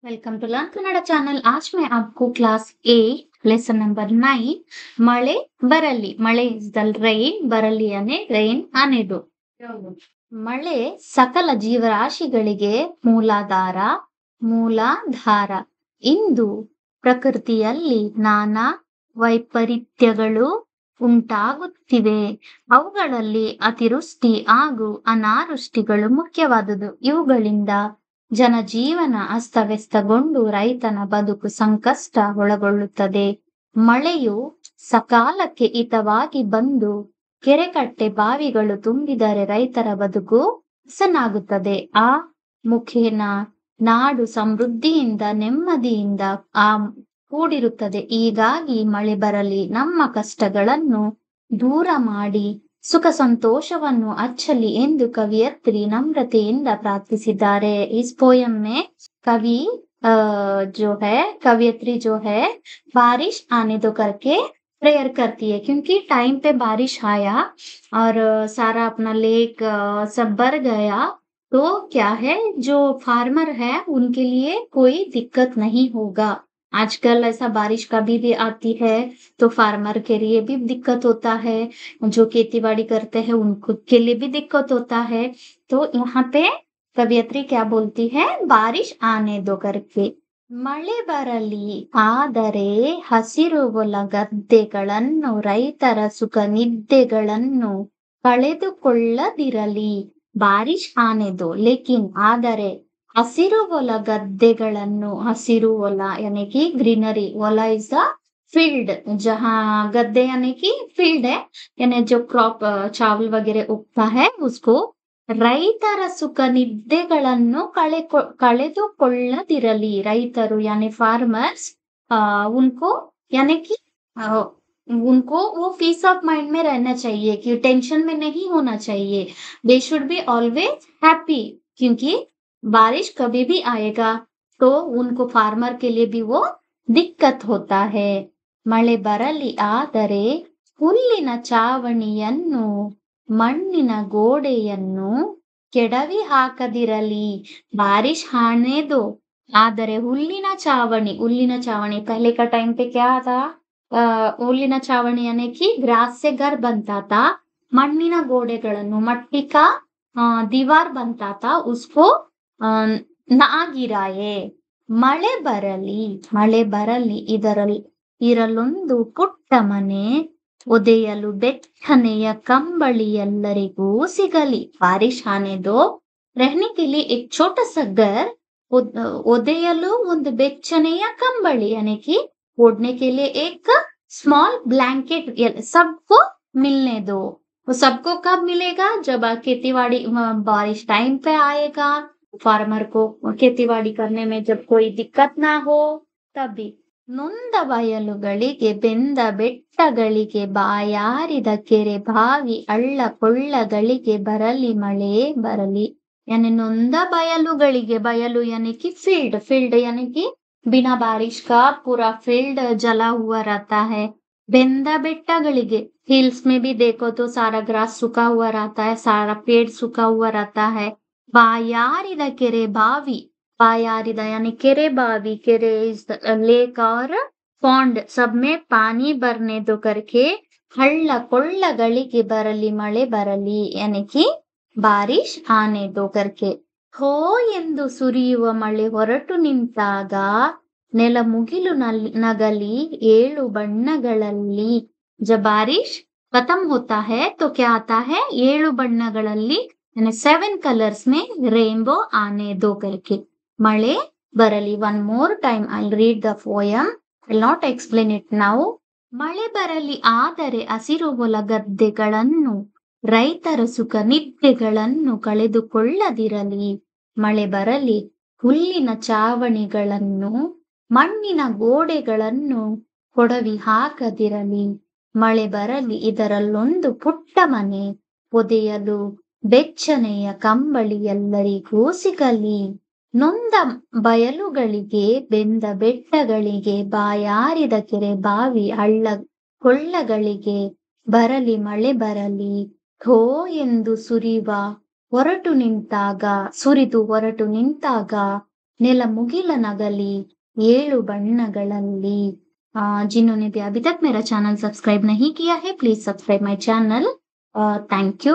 Welcome to learn Kannada channel. आज मैं आपको क्लास 8 लेसन नंबर 9 ಮಳೆ ಬರಲಿ ಮಳೆ ಇಸ್ ದ ರೈನ್ ಬರಲಿ ಅನೆ ರೈನ್ ಆನೆದು ಮಳೆ ಸಕಲ ಜೀವರಾಶಿಗಳಿಗೆ ಮೂಲಾಧಾರ ಇಂದು ಪ್ರಕೃತಿಯಲ್ಲಿ ನಾನಾ ವೈಪರೀತ್ಯಗಳು ಉಂಟಾಗುತ್ತಿವೆ. ಅವುಗಳಲ್ಲಿ ಅತಿವೃಷ್ಟಿ ಹಾಗೂ ಅನಾವೃಷ್ಟಿಗಳು ಮುಖ್ಯವಾದುದು. ಇವುಗಳಿಂದ ಜನಜೀವನ ಅಸ್ತವ್ಯಸ್ತಗೊಂಡು ರೈತನ ಬದುಕು ಸಂಕಷ್ಟ ಒಳಗೊಳ್ಳುತ್ತದೆ. ಮಳೆಯು ಸಕಾಲಕ್ಕೆ ಹಿತವಾಗಿ ಬಂದು ಕೆರೆಕಟ್ಟೆ ಬಾವಿಗಳು ತುಂಬಿದರೆ ರೈತರ ಬದುಕು ಹಸನಾಗುತ್ತದೆ. ಆ ಮುಖೇನ ನಾಡು ಸಮೃದ್ಧಿಯಿಂದ ನೆಮ್ಮದಿಯಿಂದ ಕೂಡಿರುತ್ತದೆ. ಹೀಗಾಗಿ ಮಳೆ ಬರಲಿ, ನಮ್ಮ ಕಷ್ಟಗಳನ್ನು ದೂರ ಮಾಡಿ ಸುಖ ಸಂತೋಷವನ್ನು ಅಚ್ಚಲಿ ಎಂದು ಕವಿಯತ್ರಿ ನಮ್ರತೆಯಿಂದ ಪ್ರಾರ್ಥಿಸಿದ್ದಾರೆ. इस पोयम में कवि कवियत्री जो है बारिश आने दो करके प्रेयर करती है, क्योंकि टाइम पे बारिश आया और सारा अपना लेक सब भर गया, तो क्या है जो फार्मर है उनके लिए कोई दिक्कत नहीं होगा. आजकल ऐसा बारिश कभी भी आती है तो फार्मर के लिए भी दिक्कत होता है, जो खेती बाड़ी करते हैं उनको के लिए भी दिक्कत होता है. तो यहाँ पे कवियत्री क्या बोलती है, बारिश आने दो करके. ಮಳೆ ಬರಲಿ, ಆದರೆ ಹಸಿರುಗೊಳ ಗದ್ದೆಗಳನ್ನು ರೈತರ ಸುಖ ನಿದ್ದೆಗಳನ್ನು ಕಳೆದುಕೊಳ್ಳದಿರಲಿ. ಬಾರಿಶ್ ಆನೆದು ಲೇಕಿನ್ ಆದರೆ ಹಸಿರು ಹೊಲ ಗದ್ದೆಗಳನ್ನು, ಹಸಿರು ಹೊಲ यानी कि ग्रीनरी, ಹೊಲ इज द फील्ड, जहाँ गद्दे यानी कि फील्ड है, यानी जो क्रॉप चावल वगैरह उगता है उसको. ರೈತರ ಸುಖ ನಿದ್ದೆಗಳನ್ನು ಕಳೆದುಕೊಳ್ಳದಿರಲಿ. ರೈತರು यानी फार्मर्स उनको यानी कि उनको वो पीस ऑफ माइंड में रहना चाहिए कि टेंशन में नहीं होना चाहिए. They should be always happy, क्योंकि बारिश कभी भी आएगा तो उनको फार्मर के लिए भी वो दिक्कत होता है. ಮಳೆ ಬರಲಿ, ಆದರೆ ಹುಲ್ಲಿನ ಚಾವಣಿಯನ್ನು ಮಣ್ಣಿನ ಗೋಡೆಯನ್ನು ಕೆಡವಿ ಹಾಕದಿರಲಿ. ಬಾರಿಶ್ ಆನೆ दो, ಆದರೆ ಹುಲ್ಲಿನ ಚಾವಣಿ पहले का टाइम पे क्या था, ಹುಲ್ಲಿನ ಚಾವಣಿ यानी कि ग्रास से घर बनता था, ಮಣ್ಣಿನ ಗೋಡೆಗಳನ್ನು मट्टी का दीवार बनता था, उसको ना ಗಿರಾಯೆ. ಮಳೆ ಬರಲಿ ಇರಲೊಂದು ಪುಟ್ಟ ಮನೆ, ಒದೆಯಲು ಬೆಚ್ಚನೆಯ ಕಂಬಳಿ ಎಲ್ಲರಿಗೂ ಸಿಗಲಿ. बारिश आने दो, रहने के लिए एक छोटा सा घर, ಒದೆಯಲು ಒಂದು ಬೆಚ್ಚನೆಯ ಕಂಬಳಿ यानी कि ओढ़ने के लिए एक स्मॉल ब्लैंकेट सबको मिलने दो. वो सबको कब मिलेगा, जब खेतीबाड़ी बारिश टाइम पे आएगा, फार्मर को खेतीबाड़ी करने में जब कोई दिक्कत ना हो तभी. ನೊಂದ ಬಯಲುಗಳಿಗೆ, ಬೆಂದ ಬೆಟ್ಟಗಳಿಗೆ, ಬಾಯಾರಿದ ಕೆರೆ ಬಾವಿ ಹಳ್ಳ ಕೊಳ್ಳಗಳಿಗೆ ಬರಲಿ ಮಳೆ ಬರಲಿ. यानी नೊಂದ ಬಯಲುಗಳಿಗೆ, बयलू यानी कि फील्ड यानी कि बिना बारिश का पूरा फील्ड जला हुआ रहता है. ಬೆಂದ ಬೆಟ್ಟಗಳಿಗೆ, हिल्स में भी देखो तो सारा ग्रास सूखा हुआ रहता है, सारा पेड़ सूखा हुआ रहता है. ಬಾಯಾರಿದ ಕೆರೆ ಬಾವಿ, बायारिदा यानी केरे बावी, केरे इज लेक और पॉन्ड, सब में पानी भरने दो करके हಳ್ಳ ಕೊಳ್ಳಗಳಿಗೆ ಬರಲಿ ಮಳೆ ಬರಲಿ यानी कि बारिश आने दो करके. ಹೋ ಎಂದು ಸುರಿಯುವ ಮಳೆ ಹೊರಟು ನಿಂತಾಗ ನೆಲ ಮುಗಿಲು ನಗಲಿ ಏಳು ಬಣ್ಣಗಳಲ್ಲಿ. जब बारिश खत्म होता है तो क्या आता है, ಏಳು ಬಣ್ಣಗಳಲ್ಲಿ यानी 7 कलर्स में रेनबो आने दो करके. ಮಳೆ ಬರಲಿ. One more time I will read the poem, will not explain it now. ಮಳೆ ಬರಲಿ, ಆದರೆ ಹಸಿರು ಹೊಲ ಗದ್ದೆಗಳನ್ನು ರೈತರ ಸುಖ ನಿದ್ದೆಗಳನ್ನು ಕಳೆದುಕೊಳ್ಳದಿರಲಿ. ಮಳೆ ಬರಲಿ, ಹುಲ್ಲಿನ ಚಾವಣಿಗಳನ್ನು ಮಣ್ಣಿನ ಗೋಡೆಗಳನ್ನು ಕೊಡವಿ ಹಾಕದಿರಲಿ. ಮಳೆ ಬರಲಿ, ಇದರಲ್ಲೊಂದು ಪುಟ್ಟ ಮನೆ, ಒದೆಯಲು ಬೆಚ್ಚನೆಯ ಕಂಬಳಿ ಎಲ್ಲರಿಗೂ ಸಿಗಲಿ. ನೊಂದ ಬಯಲುಗಳಿಗೆ, ಬೆಂದ ಬೆಟ್ಟಗಳಿಗೆ, ಬಾಯಾರಿದ ಕೆರೆ ಬಾವಿ ಹಳ್ಳ ಕೊಳ್ಳಗಳಿಗೆ ಬರಲಿ ಮಳೆ ಬರಲಿ. ಥೋ ಎಂದು ಸುರಿದು ಹೊರಟು ನಿಂತಾಗ ನೆಲ ಮುಗಿಲನಗಲಿ ಏಳು ಬಣ್ಣಗಳಲ್ಲಿ। जिन्होंने भी अभी तक मेरा चैनल सब्सक्राइब नहीं किया है, please subscribe my channel. Thank you.